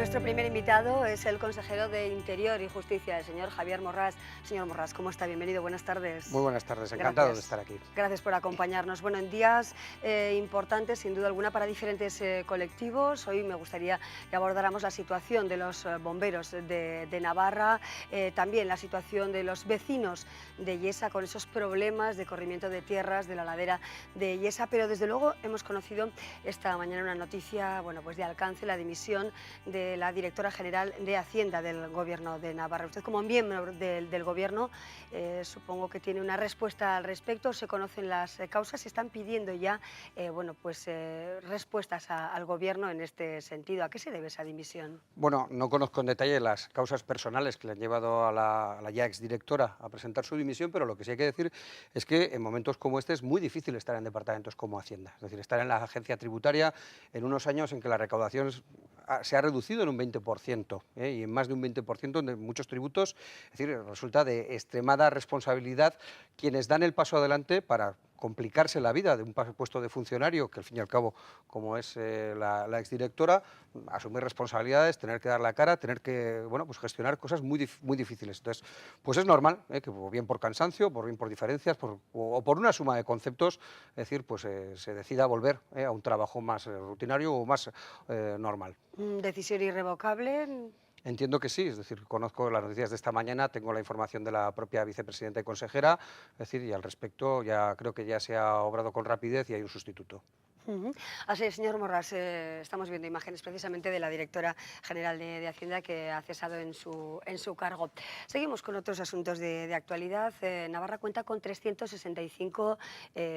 Nuestro primer invitado es el consejero de Interior y Justicia, el señor Javier Morrás. Señor Morrás, ¿cómo está? Bienvenido, buenas tardes. Muy buenas tardes, encantado de estar aquí. Gracias por acompañarnos. Bueno, en días importantes, sin duda alguna, para diferentes colectivos. Hoy me gustaría que abordáramos la situación de los bomberos de Navarra, también la situación de los vecinos de Yesa con esos problemas de corrimiento de tierras de la ladera de Yesa, pero desde luego hemos conocido esta mañana una noticia, bueno, pues de alcance, la dimisión de la directora general de Hacienda del Gobierno de Navarra. Usted, como miembro del Gobierno, supongo que tiene una respuesta al respecto. Se conocen las causas, se están pidiendo ya bueno, pues, respuestas al Gobierno en este sentido. ¿A qué se debe esa dimisión? Bueno, no conozco en detalle las causas personales que le han llevado a la ya exdirectora a presentar su dimisión, pero lo que sí hay que decir es que en momentos como este es muy difícil estar en departamentos como Hacienda. Es decir, estar en la agencia tributaria en unos años en que la recaudación se ha reducido en un 20%, y en más de un 20% en muchos tributos. Es decir, resulta de extremada responsabilidad quienes dan el paso adelante para complicarse la vida de un puesto de funcionario, que al fin y al cabo, como es la exdirectora, asumir responsabilidades, tener que dar la cara, tener que, bueno, pues gestionar cosas muy difíciles. Entonces, pues es normal que o bien por cansancio, bien por diferencias, o por una suma de conceptos, es decir, pues se decida volver a un trabajo más rutinario o más normal. ¿Decisión irrevocable? Entiendo que sí, es decir, conozco las noticias de esta mañana, tengo la información de la propia vicepresidenta y consejera, es decir, y al respecto ya creo que ya se ha obrado con rapidez y hay un sustituto. Así es, señor Morrás, estamos viendo imágenes precisamente de la directora general de Hacienda que ha cesado en su cargo. Seguimos con otros asuntos de actualidad. Navarra cuenta con 365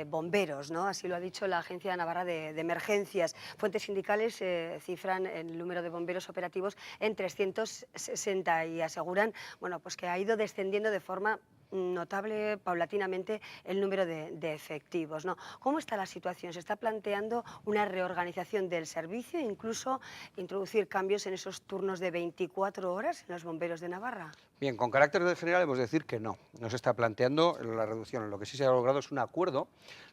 bomberos, ¿no? Así lo ha dicho la Agencia Navarra de Emergencias. Fuentes sindicales cifran el número de bomberos operativos en 360 y aseguran, bueno, pues que ha ido descendiendo de forma notable paulatinamente el número de efectivos, ¿no? ¿Cómo está la situación? ¿Se está planteando una reorganización del servicio e incluso introducir cambios en esos turnos de 24 horas en los bomberos de Navarra? Bien, con carácter general hemos de decir que no se está planteando la reducción. Lo que sí se ha logrado es un acuerdo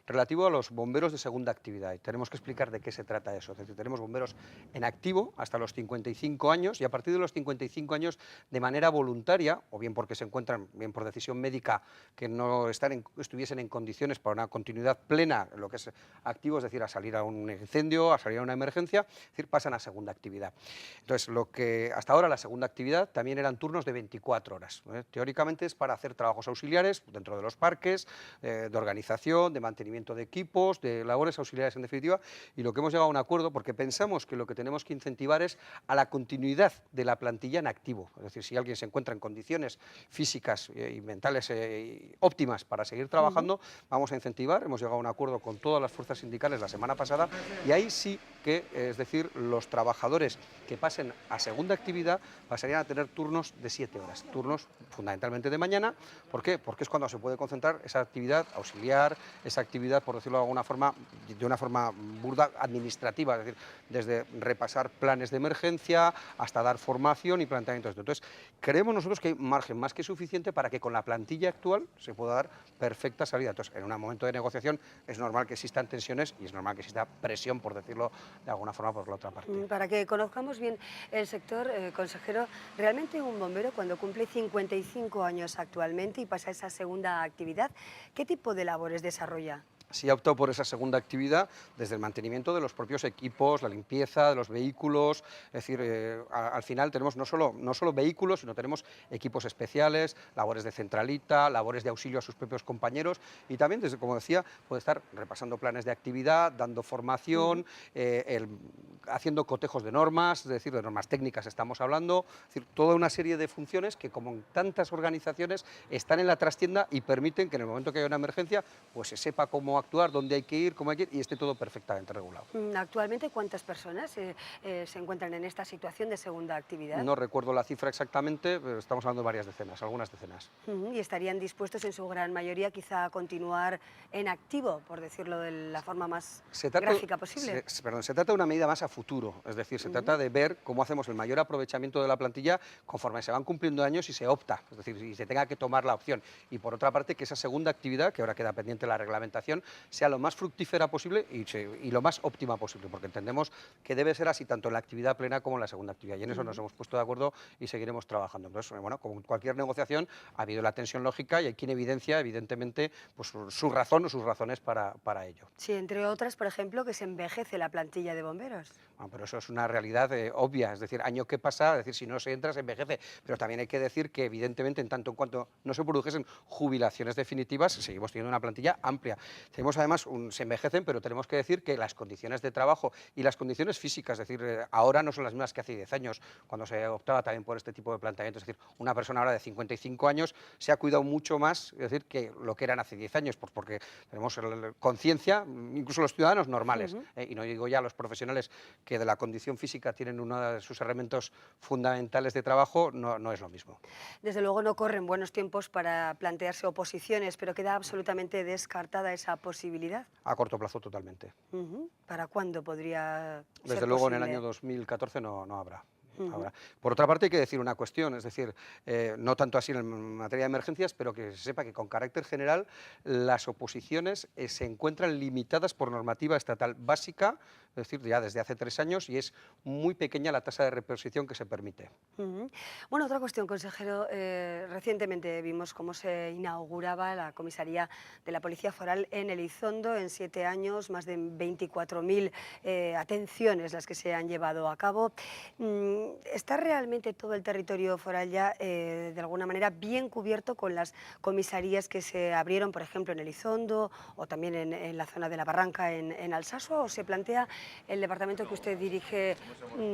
relativo a los bomberos de segunda actividad y tenemos que explicar de qué se trata eso. Es decir, tenemos bomberos en activo hasta los 55 años y a partir de los 55 años de manera voluntaria, o bien porque se encuentran, bien por decisión médica, que no estuviesen en condiciones para una continuidad plena en lo que es activo, es decir, a salir a un incendio, a salir a una emergencia, es decir, pasan a segunda actividad. Entonces, lo que hasta ahora la segunda actividad también eran turnos de 24 horas. Teóricamente es para hacer trabajos auxiliares dentro de los parques, de organización, de mantenimiento de equipos, de labores auxiliares en definitiva, y lo que hemos llegado a un acuerdo, porque pensamos que lo que tenemos que incentivar es a la continuidad de la plantilla en activo. Es decir, si alguien se encuentra en condiciones físicas y mentales óptimas para seguir trabajando, vamos a incentivar. Hemos llegado a un acuerdo con todas las fuerzas sindicales la semana pasada y ahí sí que, es decir, los trabajadores que pasen a segunda actividad pasarían a tener turnos de 7 horas, turnos fundamentalmente de mañana. ¿Por qué? Porque es cuando se puede concentrar esa actividad auxiliar, esa actividad, por decirlo de alguna forma, de una forma burda, administrativa, es decir, desde repasar planes de emergencia hasta dar formación y planteamientos. Entonces, creemos nosotros que hay margen más que suficiente para que con la plantilla actual se pueda dar perfecta salida. Entonces, en un momento de negociación es normal que existan tensiones y es normal que exista presión, por decirlo de alguna forma, por la otra parte. Para que conozcamos bien el sector, consejero, realmente un bombero cuando cumple 55 años actualmente y pasa a esa segunda actividad, ¿qué tipo de labores desarrolla? Sí ha optado por esa segunda actividad desde el mantenimiento de los propios equipos, la limpieza de los vehículos, es decir, al final tenemos no solo vehículos, sino tenemos equipos especiales, labores de centralita, labores de auxilio a sus propios compañeros y también, desde, como decía, puede estar repasando planes de actividad, dando formación, haciendo cotejos de normas, es decir, de normas técnicas estamos hablando, es decir, toda una serie de funciones que, como en tantas organizaciones, están en la trastienda y permiten que en el momento que haya una emergencia, pues se sepa cómo actuar, dónde hay que ir, cómo hay que ir y esté todo perfectamente regulado. Actualmente, ¿cuántas personas se encuentran en esta situación de segunda actividad? No recuerdo la cifra exactamente, pero estamos hablando de varias decenas, algunas decenas. Y estarían dispuestos en su gran mayoría quizá a continuar en activo, por decirlo de la forma más gráfica posible. Se trata de una medida más a futuro, es decir, se trata de ver cómo hacemos el mayor aprovechamiento de la plantilla conforme se van cumpliendo años y se opta, es decir, y se tenga que tomar la opción. Y por otra parte, que esa segunda actividad, que ahora queda pendiente la reglamentación, sea lo más fructífera posible y lo más óptima posible, porque entendemos que debe ser así tanto en la actividad plena como en la segunda actividad, y en eso nos hemos puesto de acuerdo y seguiremos trabajando. Entonces, bueno, como en cualquier negociación ha habido la tensión lógica y hay quien evidencia, evidentemente, pues su razón o sus razones para ello. Sí, entre otras, por ejemplo, que se envejece la plantilla de bomberos. Bueno, pero eso es una realidad obvia, es decir, año que pasa, es decir, si no se entra, se envejece. Pero también hay que decir que, evidentemente, en tanto en cuanto no se produjesen jubilaciones definitivas, seguimos teniendo una plantilla amplia. Tenemos además, se envejecen, pero tenemos que decir que las condiciones de trabajo y las condiciones físicas, es decir, ahora no son las mismas que hace 10 años, cuando se optaba también por este tipo de planteamientos. Es decir, una persona ahora de 55 años se ha cuidado mucho más, es decir, que lo que eran hace 10 años, pues porque tenemos conciencia, incluso los ciudadanos normales, y no digo ya los profesionales que de la condición física tienen uno de sus elementos fundamentales de trabajo, no es lo mismo. Desde luego no corren buenos tiempos para plantearse oposiciones, pero queda absolutamente descartada esa posibilidad. A corto plazo totalmente. ¿Para cuándo podría ser Desde luego posible? en el año 2014 no habrá. Ujú. Por otra parte, hay que decir una cuestión, es decir, no tanto así en materia de emergencias, pero que se sepa que con carácter general las oposiciones se encuentran limitadas por normativa estatal básica, es decir, ya desde hace 3 años, y es muy pequeña la tasa de reposición que se permite. Ujú. Bueno, otra cuestión, consejero. Recientemente vimos cómo se inauguraba la comisaría de la Policía Foral en Elizondo. En 7 años, más de 24.000 atenciones las que se han llevado a cabo. ¿Está realmente todo el territorio foral ya, de alguna manera, bien cubierto con las comisarías que se abrieron, por ejemplo, en Elizondo o también en la zona de la Barranca, en Alsasua? ¿O se plantea el departamento que usted dirige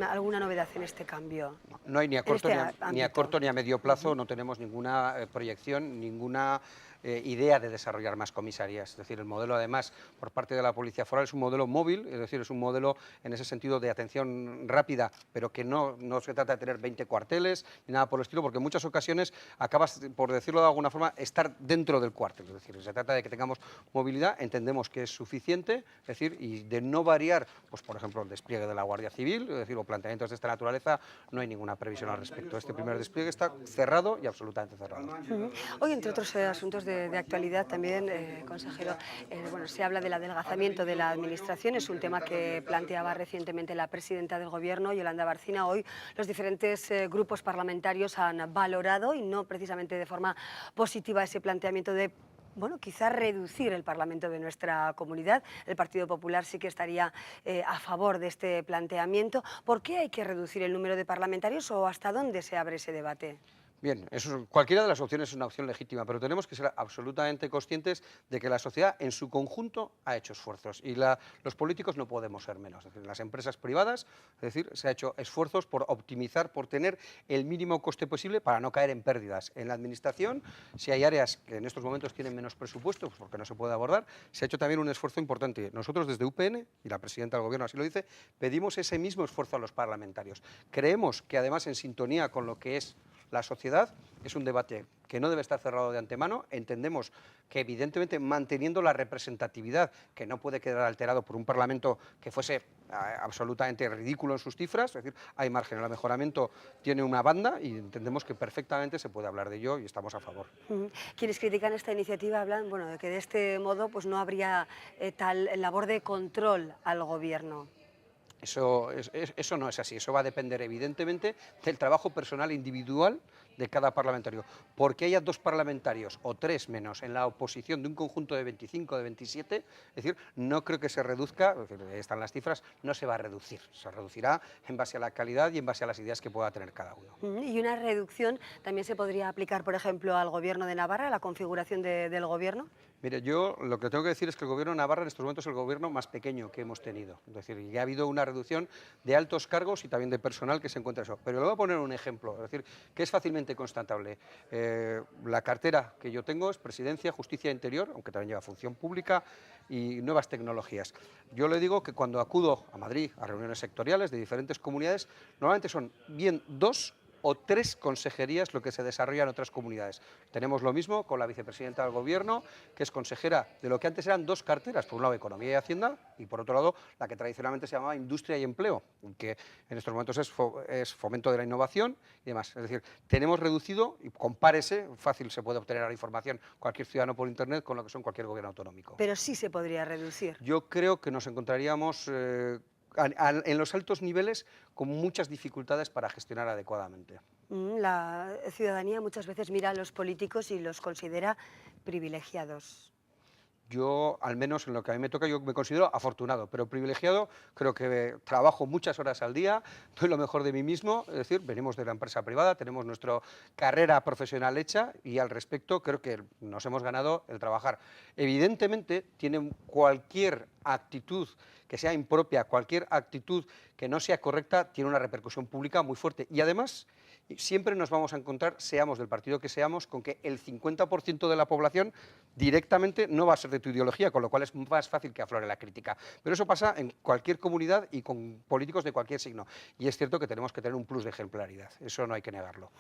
alguna novedad en este cambio? No hay ni a En corto, este ni a ámbito. corto ni a medio plazo, no tenemos ninguna proyección, ninguna idea de desarrollar más comisarías. Es decir, el modelo, además, por parte de la Policía Foral es un modelo móvil, es decir, es un modelo en ese sentido de atención rápida, pero que no se trata de tener 20 cuarteles ni nada por el estilo, porque en muchas ocasiones acabas, por decirlo de alguna forma, estar dentro del cuartel. Es decir, se trata de que tengamos movilidad, entendemos que es suficiente, es decir, y de no variar, pues por ejemplo, el despliegue de la Guardia Civil, es decir, o planteamientos de esta naturaleza, no hay ninguna previsión al respecto. Este primer despliegue está cerrado y absolutamente cerrado. Hoy, entre otros asuntos de actualidad también, consejero, bueno, se habla del adelgazamiento de la Administración. Es un tema que planteaba recientemente la presidenta del Gobierno, Yolanda Bárcena. Hoy los diferentes grupos parlamentarios han valorado, y no precisamente de forma positiva, ese planteamiento de, bueno, quizás reducir el Parlamento de nuestra comunidad. El Partido Popular sí que estaría a favor de este planteamiento. ¿Por qué hay que reducir el número de parlamentarios o hasta dónde se abre ese debate? Bien, cualquiera de las opciones es una opción legítima, pero tenemos que ser absolutamente conscientes de que la sociedad en su conjunto ha hecho esfuerzos y los políticos no podemos ser menos. Es decir, las empresas privadas, es decir, se ha hecho esfuerzos por optimizar, por tener el mínimo coste posible para no caer en pérdidas. En la administración, si hay áreas que en estos momentos tienen menos presupuesto, pues porque no se puede abordar, se ha hecho también un esfuerzo importante. Nosotros desde UPN, y la presidenta del Gobierno así lo dice, pedimos ese mismo esfuerzo a los parlamentarios. Creemos que además en sintonía con lo que es la sociedad, es un debate que no debe estar cerrado de antemano. Entendemos que, evidentemente, manteniendo la representatividad, que no puede quedar alterado por un Parlamento que fuese absolutamente ridículo en sus cifras, es decir, hay margen, el mejoramiento tiene una banda y entendemos que perfectamente se puede hablar de ello y estamos a favor. Quienes critican esta iniciativa hablan, bueno, de que de este modo pues no habría tal labor de control al Gobierno. Eso no es así, eso va a depender evidentemente del trabajo personal individual de cada parlamentario. Porque haya 2 parlamentarios o 3 menos en la oposición de un conjunto de 25, de 27, es decir, no creo que se reduzca, están las cifras, no se va a reducir, se reducirá en base a la calidad y en base a las ideas que pueda tener cada uno. Y una reducción también se podría aplicar, por ejemplo, al Gobierno de Navarra, a la configuración del Gobierno. Mire, yo lo que tengo que decir es que el Gobierno de Navarra en estos momentos es el gobierno más pequeño que hemos tenido. Es decir, ya ha habido una reducción de altos cargos y también de personal que se encuentra eso. Pero le voy a poner un ejemplo, es decir, que es fácilmente constatable. La cartera que yo tengo es Presidencia, Justicia e Interior, aunque también lleva Función Pública y Nuevas Tecnologías. Yo le digo que cuando acudo a Madrid a reuniones sectoriales de diferentes comunidades, normalmente son bien 2 o 3 consejerías lo que se desarrolla en otras comunidades. Tenemos lo mismo con la vicepresidenta del Gobierno, que es consejera de lo que antes eran 2 carteras, por un lado Economía y Hacienda y por otro lado la que tradicionalmente se llamaba Industria y Empleo, que en estos momentos es Fomento de la Innovación y demás. Es decir, tenemos reducido, y compárese, fácil se puede obtener la información cualquier ciudadano por Internet con lo que son cualquier gobierno autonómico. Pero sí se podría reducir. Yo creo que nos encontraríamos en los altos niveles con muchas dificultades para gestionar adecuadamente. La ciudadanía muchas veces mira a los políticos y los considera privilegiados. Yo, al menos en lo que a mí me toca, yo me considero afortunado, pero privilegiado. Creo que trabajo muchas horas al día, doy lo mejor de mí mismo, es decir, venimos de la empresa privada, tenemos nuestra carrera profesional hecha y al respecto creo que nos hemos ganado el trabajar. Evidentemente, tienen cualquier actitud que sea impropia, cualquier actitud que no sea correcta, tiene una repercusión pública muy fuerte y además siempre nos vamos a encontrar, seamos del partido que seamos, con que el 50% de la población directamente no va a ser de tu ideología, con lo cual es más fácil que aflore la crítica. Pero eso pasa en cualquier comunidad y con políticos de cualquier signo. Y es cierto que tenemos que tener un plus de ejemplaridad, eso no hay que negarlo.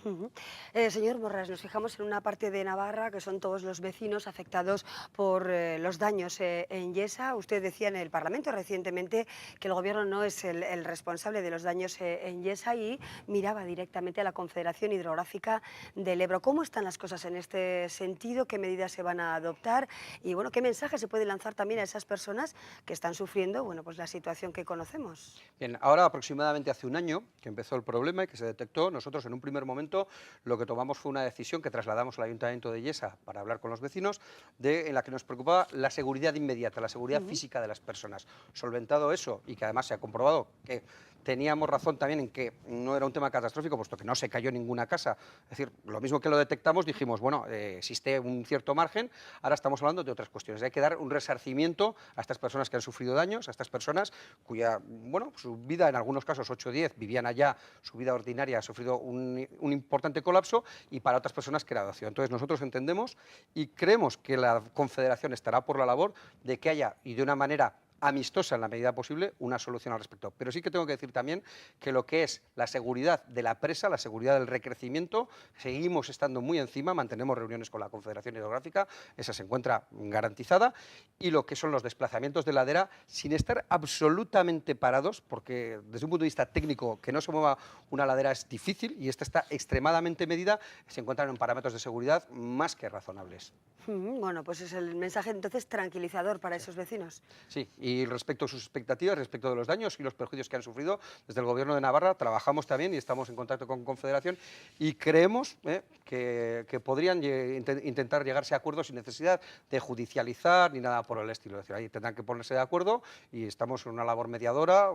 Señor Morras, nos fijamos en una parte de Navarra que son todos los vecinos afectados por los daños en Yesa. Usted decía en el Parlamento recientemente que el Gobierno no es el responsable de los daños en Yesa y miraba directamente a la Confederación Hidrográfica del Ebro. ¿Cómo están las cosas en este sentido? ¿Qué medidas se van a adoptar? Y bueno, ¿qué mensaje se puede lanzar también a esas personas que están sufriendo, bueno, pues la situación que conocemos? Bien, ahora aproximadamente hace un año que empezó el problema y que se detectó, nosotros en un primer momento lo que tomamos fue una decisión que trasladamos al Ayuntamiento de Yesa para hablar con los vecinos, en la que nos preocupaba la seguridad inmediata, la seguridad física de las personas. Solventado eso y que además se ha comprobado que teníamos razón también en que no era un tema catastrófico, puesto que no se cayó ninguna casa. Es decir, lo mismo que lo detectamos, dijimos, bueno, existe un cierto margen, ahora estamos hablando de otras cuestiones. Hay que dar un resarcimiento a estas personas que han sufrido daños, a estas personas cuya, bueno, su vida, en algunos casos 8 o 10, vivían allá, su vida ordinaria ha sufrido un importante colapso, y para otras personas que era de ocio. Entonces nosotros entendemos y creemos que la Confederación estará por la labor de que haya, y de una manera amistosa en la medida posible, una solución al respecto. Pero sí que tengo que decir también que lo que es la seguridad de la presa, la seguridad del recrecimiento, seguimos estando muy encima, mantenemos reuniones con la Confederación Hidrográfica, esa se encuentra garantizada, y lo que son los desplazamientos de ladera, sin estar absolutamente parados, porque desde un punto de vista técnico, que no se mueva una ladera es difícil, y esta está extremadamente medida, se encuentran en parámetros de seguridad más que razonables. Bueno, pues es el mensaje entonces tranquilizador para esos vecinos. Sí, y respecto a sus expectativas, respecto de los daños y los perjuicios que han sufrido, desde el Gobierno de Navarra trabajamos también y estamos en contacto con Confederación y creemos que podrían intentar llegarse a acuerdos sin necesidad de judicializar ni nada por el estilo. Es decir, ahí tendrán que ponerse de acuerdo y estamos en una labor mediadora.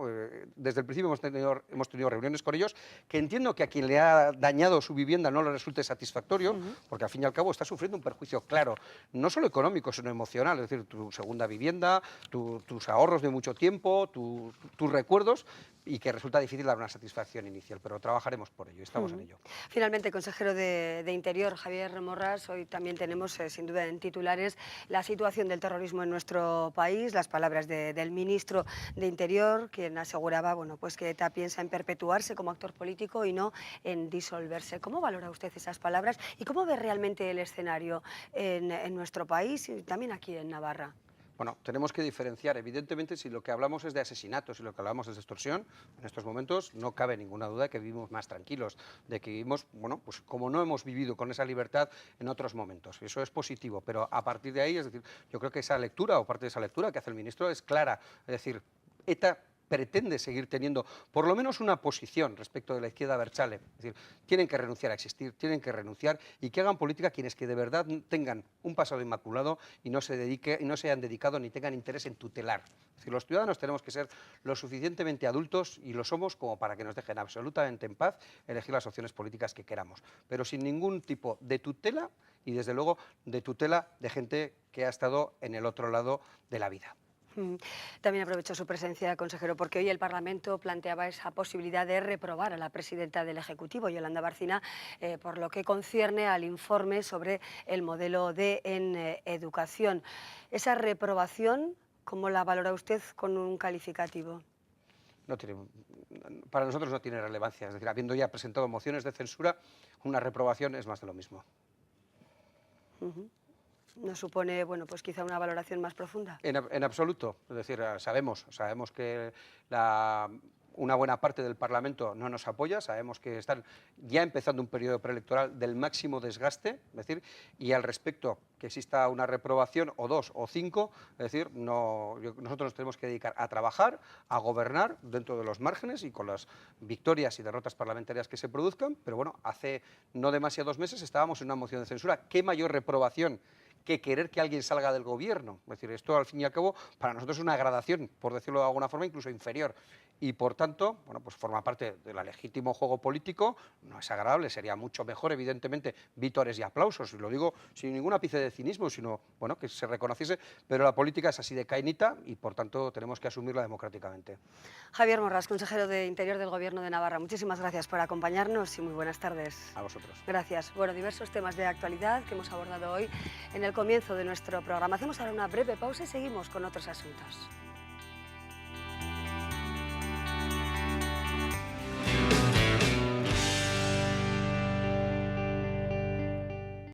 Desde el principio hemos tenido reuniones con ellos, que entiendo que a quien le ha dañado su vivienda no le resulte satisfactorio, porque al fin y al cabo está sufriendo un perjuicio claro, no solo económico, sino emocional, es decir, tu segunda vivienda, tus ahorros de mucho tiempo, tus recuerdos, y que resulta difícil dar una satisfacción inicial, pero trabajaremos por ello, estamos en ello. Finalmente, consejero de Interior, Javier Morras, hoy también tenemos sin duda en titulares la situación del terrorismo en nuestro país, las palabras del ministro de Interior, quien aseguraba, bueno, pues que ETA piensa en perpetuarse como actor político y no en disolverse. ¿Cómo valora usted esas palabras y cómo ve realmente el escenario en nuestro país y también aquí en Navarra? Bueno, tenemos que diferenciar. Evidentemente, si lo que hablamos es de asesinatos y lo que hablamos es de extorsión, en estos momentos no cabe ninguna duda de que vivimos más tranquilos, de que vivimos, bueno, pues como no hemos vivido con esa libertad en otros momentos. Eso es positivo, pero a partir de ahí, es decir, yo creo que esa lectura o parte de esa lectura que hace el ministro es clara. Es decir, ETA pretende seguir teniendo por lo menos una posición respecto de la izquierda abertzale. Es decir, tienen que renunciar a existir, tienen que renunciar y que hagan política quienes que de verdad tengan un pasado inmaculado y no se hayan dedicado ni tengan interés en tutelar. Es decir, los ciudadanos tenemos que ser lo suficientemente adultos, y lo somos, como para que nos dejen absolutamente en paz elegir las opciones políticas que queramos, pero sin ningún tipo de tutela y, desde luego, de tutela de gente que ha estado en el otro lado de la vida. También aprovecho su presencia, consejero, porque hoy el Parlamento planteaba esa posibilidad de reprobar a la presidenta del Ejecutivo, Yolanda Bárcena, por lo que concierne al informe sobre el modelo D en educación. Esa reprobación, ¿cómo la valora usted con un calificativo? no tiene, para nosotros no tiene relevancia. Es decir, habiendo ya presentado mociones de censura, una reprobación es más de lo mismo. ¿No supone, bueno, pues quizá una valoración más profunda? En absoluto. Es decir, sabemos que una buena parte del Parlamento no nos apoya, sabemos que están ya empezando un periodo preelectoral del máximo desgaste, es decir, y al respecto que exista una reprobación o dos o cinco, es decir, nosotros nos tenemos que dedicar a trabajar, a gobernar dentro de los márgenes y con las victorias y derrotas parlamentarias que se produzcan, pero bueno, hace no demasiados meses estábamos en una moción de censura. ¿Qué mayor reprobación que querer que alguien salga del gobierno? Es decir, esto al fin y al cabo para nosotros es una gradación, por decirlo de alguna forma, incluso inferior. Y por tanto, bueno, pues forma parte del legítimo juego político, no es agradable, sería mucho mejor, evidentemente, vítores y aplausos, y lo digo sin ningún ápice de cinismo, sino bueno, que se reconociese, pero la política es así de cainita y por tanto tenemos que asumirla democráticamente. Javier Morras, consejero de Interior del Gobierno de Navarra, muchísimas gracias por acompañarnos y muy buenas tardes. A vosotros. Gracias. Bueno, diversos temas de actualidad que hemos abordado hoy en el comienzo de nuestro programa. Hacemos ahora una breve pausa y seguimos con otros asuntos.